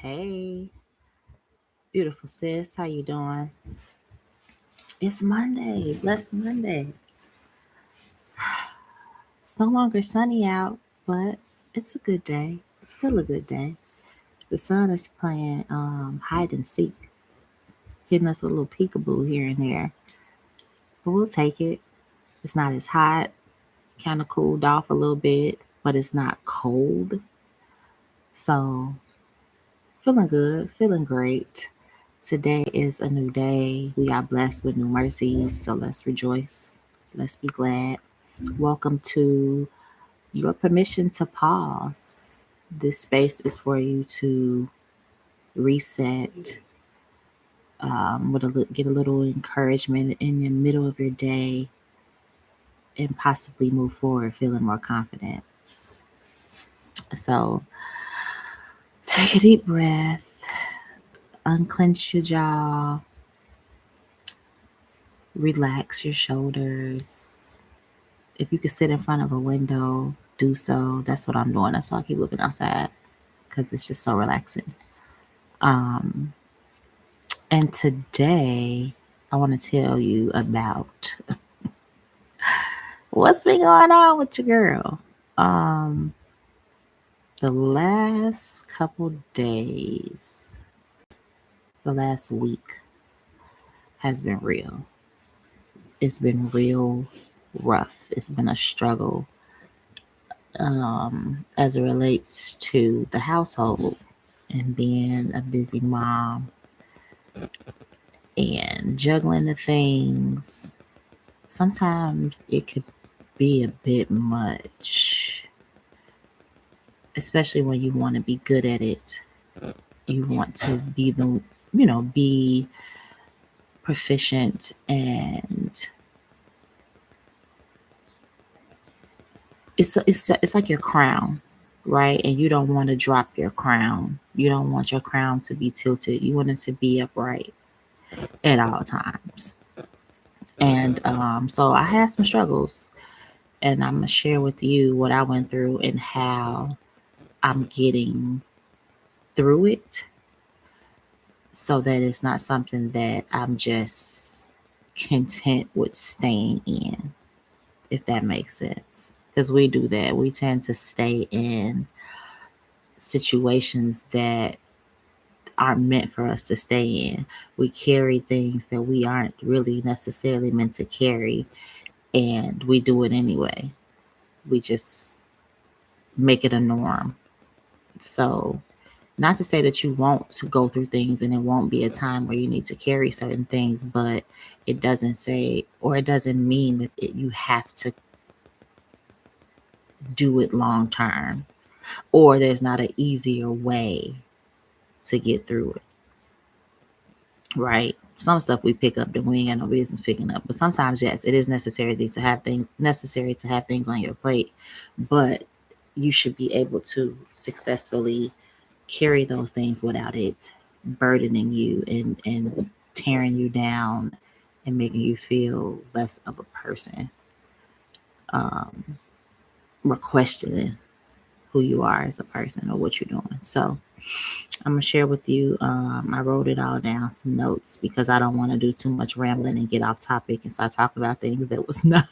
Hey, beautiful sis, how you doing? It's Monday. Blessed Monday. It's no longer sunny out, but it's a good day. It's still a good day. The sun is playing hide and seek, hitting us with a little peekaboo here and there. But we'll take it. It's not as hot, kind of cooled off a little bit, but it's not cold. So feeling good, feeling great. Today is a new day. We are blessed with new mercies, so let's rejoice. Let's be glad. Welcome to your permission to pause. This space is for you to reset, get a little encouragement in the middle of your day, and possibly move forward feeling more confident. So take a deep breath, unclench your jaw, relax your shoulders. If you could sit in front of a window, do so. That's what I'm doing. That's why I keep looking outside because it's just so relaxing. And today, I want to tell you about what's been going on with your girl. Um, the last couple days, the last week has been real. It's been real rough. It's been a struggle as it relates to the household and being a busy mom and juggling the things. Sometimes it could be a bit much, especially when you want to be good at it. You want to be proficient, and it's like your crown, right? And you don't want to drop your crown. You don't want your crown to be tilted. You want it to be upright at all times. And so I had some struggles, and I'm gonna share with you what I went through and how I'm getting through it, so that it's not something that I'm just content with staying in, if that makes sense. Because we do that. We tend to stay in situations that aren't meant for us to stay in. We carry things that we aren't really necessarily meant to carry, and we do it anyway. We just make it a norm. So, not to say that you won't go through things and it won't be a time where you need to carry certain things, but it doesn't say, or it doesn't mean that you have to do it long term, or there's not an easier way to get through it, right? Some stuff we pick up that we ain't got no business picking up, but sometimes, yes, it is necessary to have things on your plate, but you should be able to successfully carry those things without it burdening you and tearing you down and making you feel less of a person, or questioning who you are as a person or what you're doing. So I'm gonna share with you. I wrote it all down, some notes, because I don't want to do too much rambling and get off topic and start talking about things that was not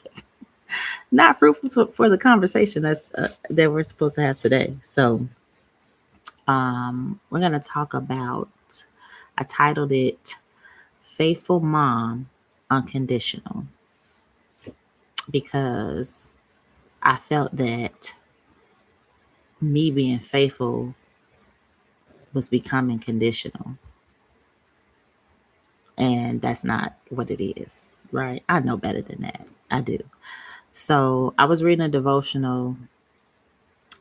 fruitful for the conversation that we're supposed to have today. So we're gonna talk about. I titled it "Faithful Mom, Unconditional," because I felt that me being faithful was becoming conditional. And that's not what it is, right? I know better than that. I do. So I was reading a devotional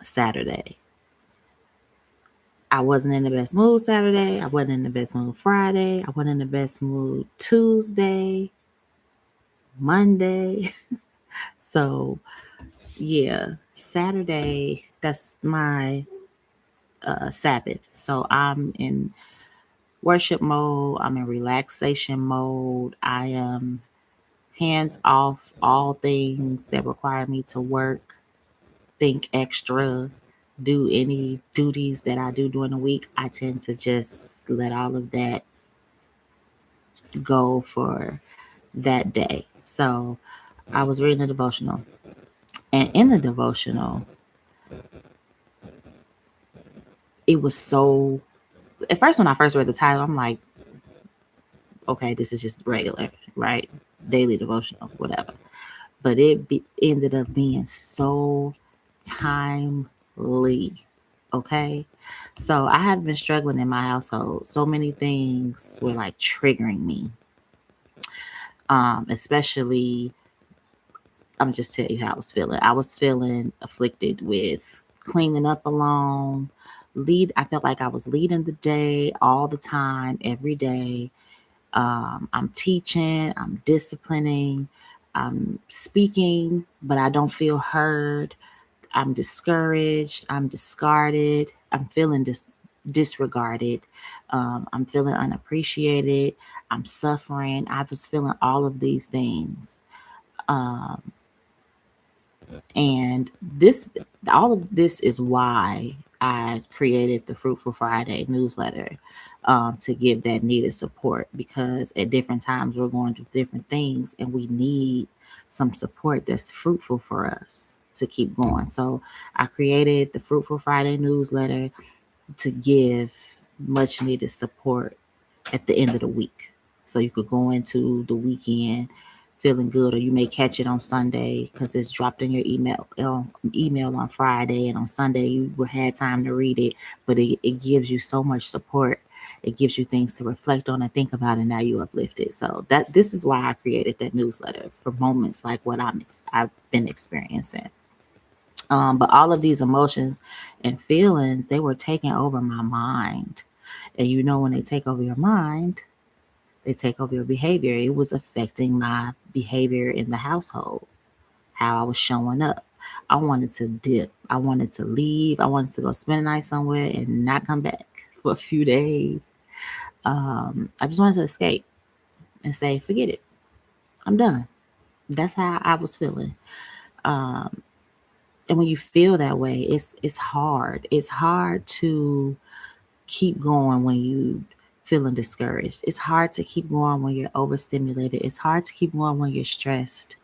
Saturday. I wasn't in the best mood Saturday. I wasn't in the best mood Friday. I wasn't in the best mood Tuesday, Monday. So yeah, Saturday, that's my Sabbath. So I'm in worship mode. I'm in relaxation mode. I am hands off all things that require me to work, think extra, do any duties that I do during the week, I tend to just let all of that go for that day. So I was reading a devotional, and in the devotional, it was so. At first, when I first read the title, I'm like, okay, this is just regular, right? Daily devotional, whatever. But ended up being so timely. Okay. So I have been struggling in my household. So many things were like triggering me. Especially, I'm just tell you how I was feeling. I was feeling afflicted with cleaning up alone. I felt like I was leading the day all the time, every day. I'm teaching, I'm disciplining, I'm speaking, but I don't feel heard. I'm discouraged, I'm discarded, I'm feeling disregarded, I'm feeling unappreciated, I'm suffering. I was feeling all of these things. Um, and all of this is why I created the Fruitful Friday newsletter, to give that needed support, because at different times we're going through different things and we need some support that's fruitful for us to keep going. So I created the Fruitful Friday newsletter to give much needed support at the end of the week. So you could go into the weekend feeling good, or you may catch it on Sunday because it's dropped in your email on Friday, and on Sunday you will had time to read it. But it gives you so much support. It gives you things to reflect on and think about, and now you uplifted. So this is why I created that newsletter, for moments like what I've been experiencing. But all of these emotions and feelings, they were taking over my mind. And when they take over your mind, they take over your behavior. It was affecting my behavior in the household, how I was showing up. I wanted to dip. I wanted to leave. I wanted to go spend the night somewhere and not come back for a few days. I just wanted to escape and say, forget it. I'm done. That's how I was feeling. And when you feel that way, it's hard. It's hard to keep going when you feeling discouraged. It's hard to keep going when you're overstimulated. It's hard to keep going when you're stressed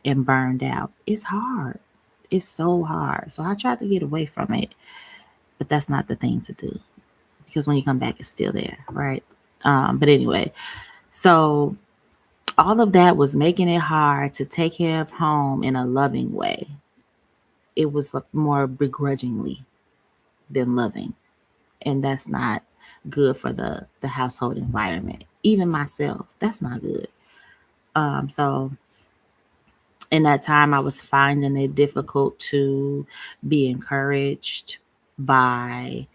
and burned out. It's hard. It's so hard. So I tried to get away from it, but that's not the thing to do, because when you come back, it's still there, right? But anyway, so all of that was making it hard to take care of home in a loving way. It was like more begrudgingly than loving, and that's not good for the household environment. Even myself, that's not good. So in that time, I was finding it difficult to be encouraged by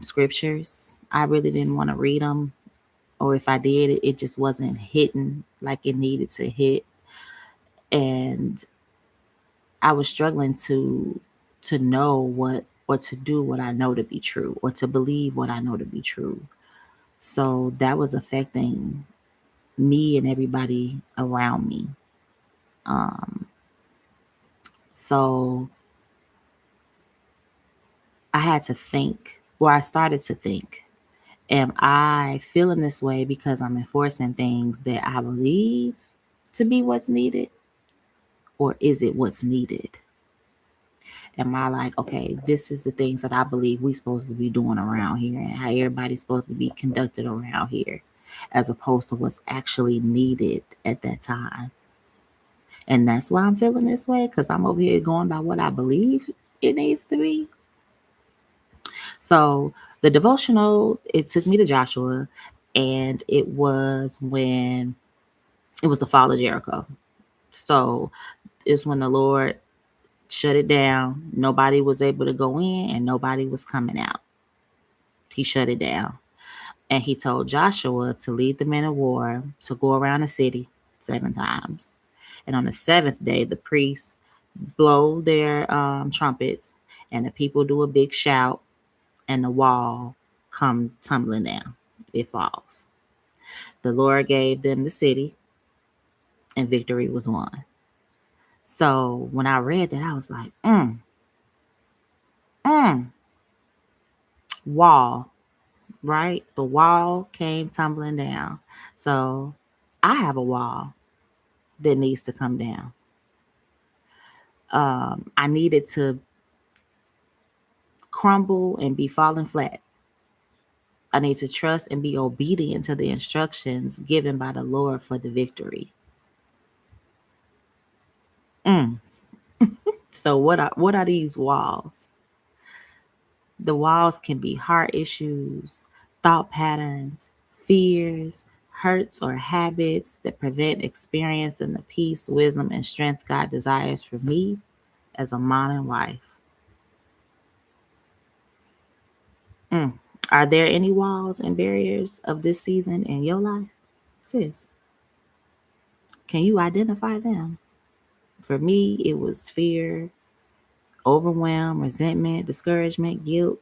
scriptures. I really didn't want to read them, or if I did, it just wasn't hitting like it needed to hit. And I was struggling to know what, or to do what I know to be true, or to believe what I know to be true. So that was affecting me and everybody around me. So I had to think, or I started to think, am I feeling this way because I'm enforcing things that I believe to be what's needed? Or is it what's needed? Am I like, okay, this is the things that I believe we supposed to be doing around here, and how everybody's supposed to be conducted around here, as opposed to what's actually needed at that time? And that's why I'm feeling this way, because I'm over here going by what I believe it needs to be. So the devotional, it took me to Joshua, and it was the fall of Jericho. So it's when the Lord shut it down. Nobody was able to go in and nobody was coming out. He shut it down. And he told Joshua to lead the men of war to go around the city 7 times. And on the seventh day, the priests blow their trumpets, and the people do a big shout, and the wall come tumbling down. It falls. The Lord gave them the city, and victory was won. So when I read that, I was like, Mm, wall, right? The wall came tumbling down. So I have a wall that needs to come down. I needed to crumble and be falling flat. I need to trust and be obedient to the instructions given by the Lord for the victory. Mm. So what are these walls? The walls can be heart issues, thought patterns, fears, hurts, or habits that prevent experiencing the peace, wisdom, and strength God desires for me as a mom and wife. Mm. Are there any walls and barriers of this season in your life? Sis, can you identify them? For me, it was fear, overwhelm, resentment, discouragement, guilt.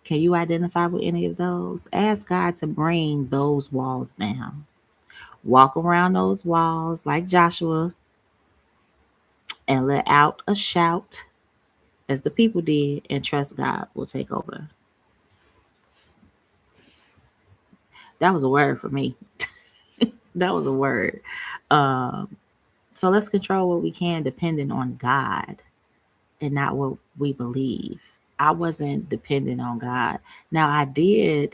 Can you identify with any of those? Ask God to bring those walls down. Walk around those walls like Joshua and let out a shout as the people did, and trust God will take over. That was a word for me. That was a word. Um, so let's control what we can depending on God and not what we believe. I wasn't dependent on God. Now I did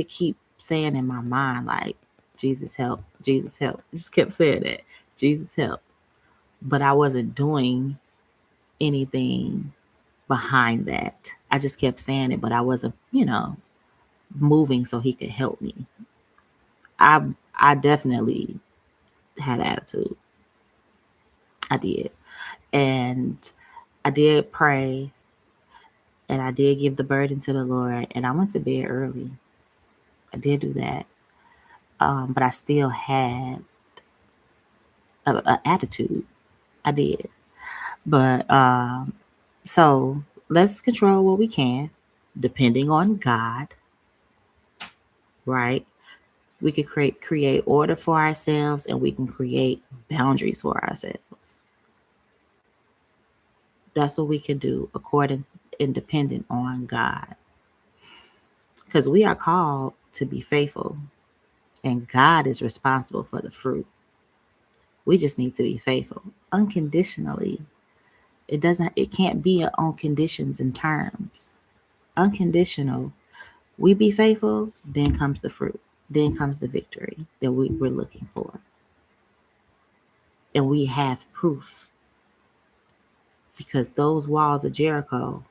keep saying in my mind, like, Jesus help, Jesus help. I just kept saying that, Jesus help. But I wasn't doing anything behind that. I just kept saying it, but I wasn't, moving so he could help me. I definitely had attitude. I did. And I did pray and I did give the burden to the Lord and I went to bed early. I did do that. But I still had a attitude. I did. But so let's control what we can, depending on God, right? We can create order for ourselves and we can create boundaries for ourselves. That's what we can do according and dependent on God. Because we are called to be faithful and God is responsible for the fruit. We just need to be faithful unconditionally. It can't be on conditions and terms. Unconditional. We be faithful, then comes the fruit. Then comes the victory that we're looking for. And we have proof because those walls of Jericho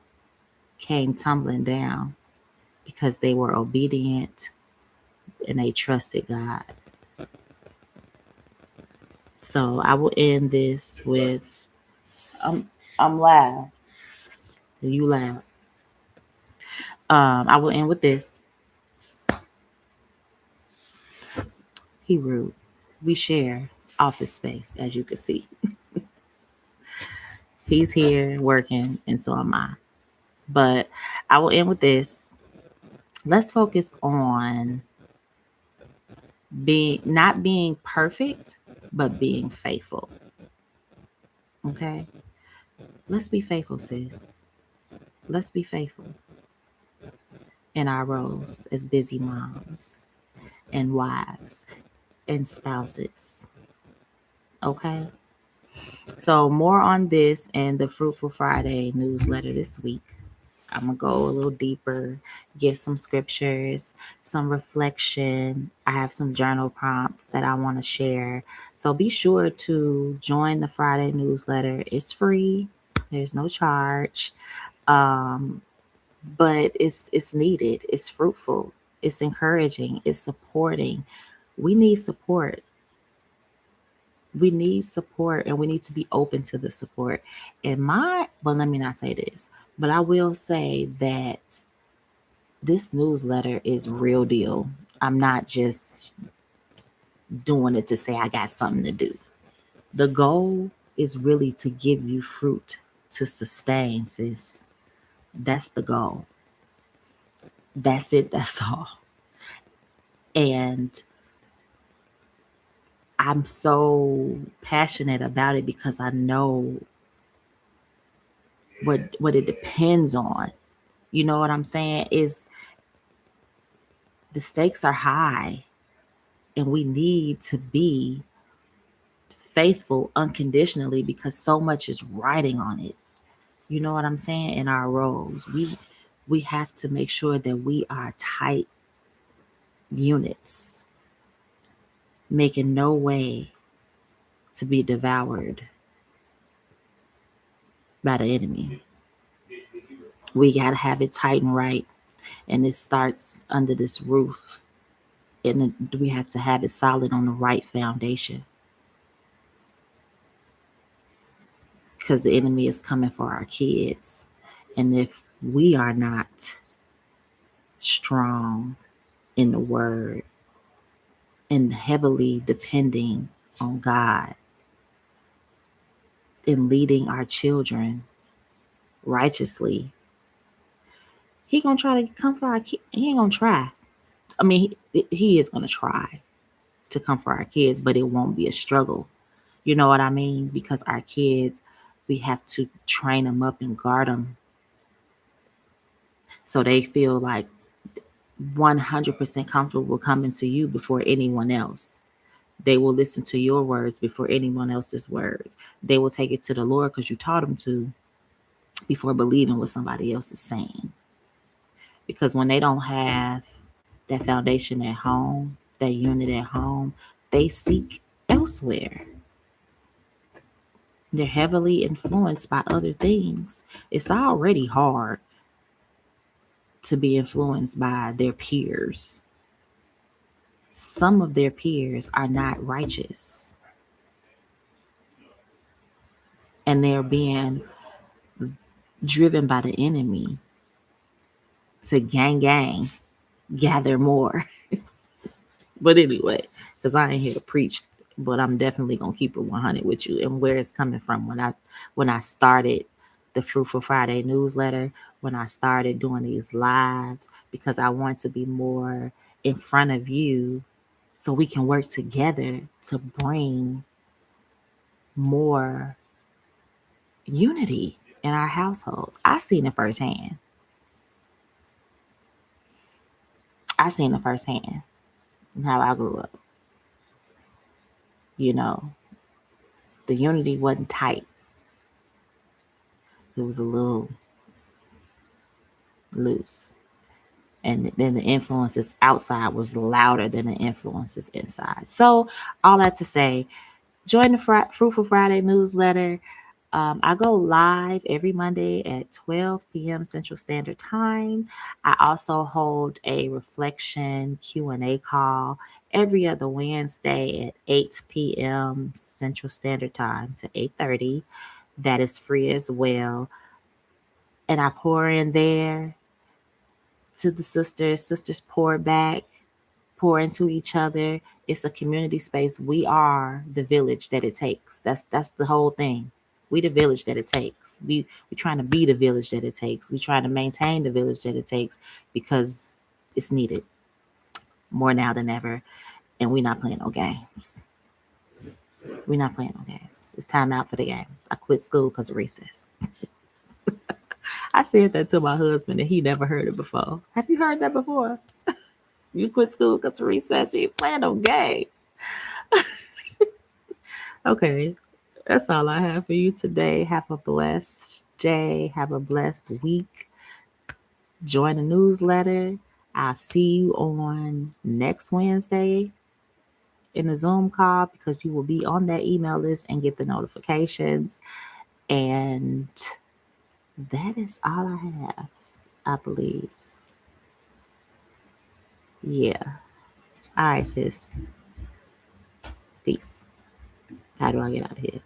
came tumbling down because they were obedient and they trusted God. So I will end this with I'm live. You laugh. I will end with this. He rude. We share office space, as you can see. He's here working, and so am I. But I will end with this. Let's focus on not being perfect, but being faithful. Okay? Let's be faithful, sis. Let's be faithful in our roles as busy moms and wives and spouses. Okay? So more on this in the Fruitful Friday newsletter this week. I'm going to go a little deeper, give some scriptures, some reflection. I have some journal prompts that I want to share. So be sure to join the Friday newsletter. It's free. There's no charge. But it's needed. It's fruitful. It's encouraging. It's supporting. We need support. We need support and we need to be open to the support. Well, let me not say this, but I will say that this newsletter is real deal. I'm not just doing it to say I got something to do. The goal is really to give you fruit to sustain, sis. That's the goal. That's it. That's all. And I'm so passionate about it because I know what it depends on. You know what I'm saying? Is the stakes are high, and we need to be faithful unconditionally because so much is riding on it. You know what I'm saying? In our roles, we have to make sure that we are tight units, making no way to be devoured by the enemy. We got to have it tight and right. And it starts under this roof. And we have to have it solid on the right foundation. Because the enemy is coming for our kids. And if we are not strong in the word and heavily depending on God in leading our children righteously, he gonna try to come for our kids. He ain't gonna try. I mean, he is gonna try to come for our kids, but it won't be a struggle. You know what I mean? Because our kids, we have to train them up and guard them so they feel like 100% comfortable coming to you before anyone else. They will listen to your words before anyone else's words. They will take it to the Lord because you taught them to before believing what somebody else is saying. Because when they don't have that foundation at home, that unit at home, they seek elsewhere. They're heavily influenced by other things. It's already hard to be influenced by their peers. Some of their peers are not righteous, and they're being driven by the enemy to gang, gather more. But anyway, because I ain't here to preach, but I'm definitely gonna keep it 100 with you and where it's coming from. When I started the Fruitful Friday newsletter, when I started doing these lives, because I want to be more in front of you so we can work together to bring more unity in our households. I seen it firsthand. I seen it firsthand how I grew up. You know, the unity wasn't tight. It was a little loose. And then the influences outside was louder than the influences inside. So all that to say, join the Fruitful Friday newsletter. I go live every Monday at 12 p.m. Central Standard Time. I also hold a reflection Q&A call every other Wednesday at 8 p.m. Central Standard Time to 8:30. That is free as well. And I pour in there to the sisters. Sisters pour back, pour into each other. It's a community space. We are the village that it takes. That's the whole thing. We the village that it takes. We trying to be the village that it takes. We trying to maintain the village that it takes because it's needed more now than ever. And we not playing no games. We not playing no games. It's time out for the games. I quit school because of recess. I said that to my husband and he never heard it before. Have you heard that before? You quit school because of recess. You ain't playing no games. Okay. That's all I have for you today. Have a blessed day. Have a blessed week. Join the newsletter. I'll see you on next Wednesday in the Zoom call because you will be on that email list and get the notifications. And that is all I have, I believe. Yeah. All right, sis. Peace. How do I get out of here?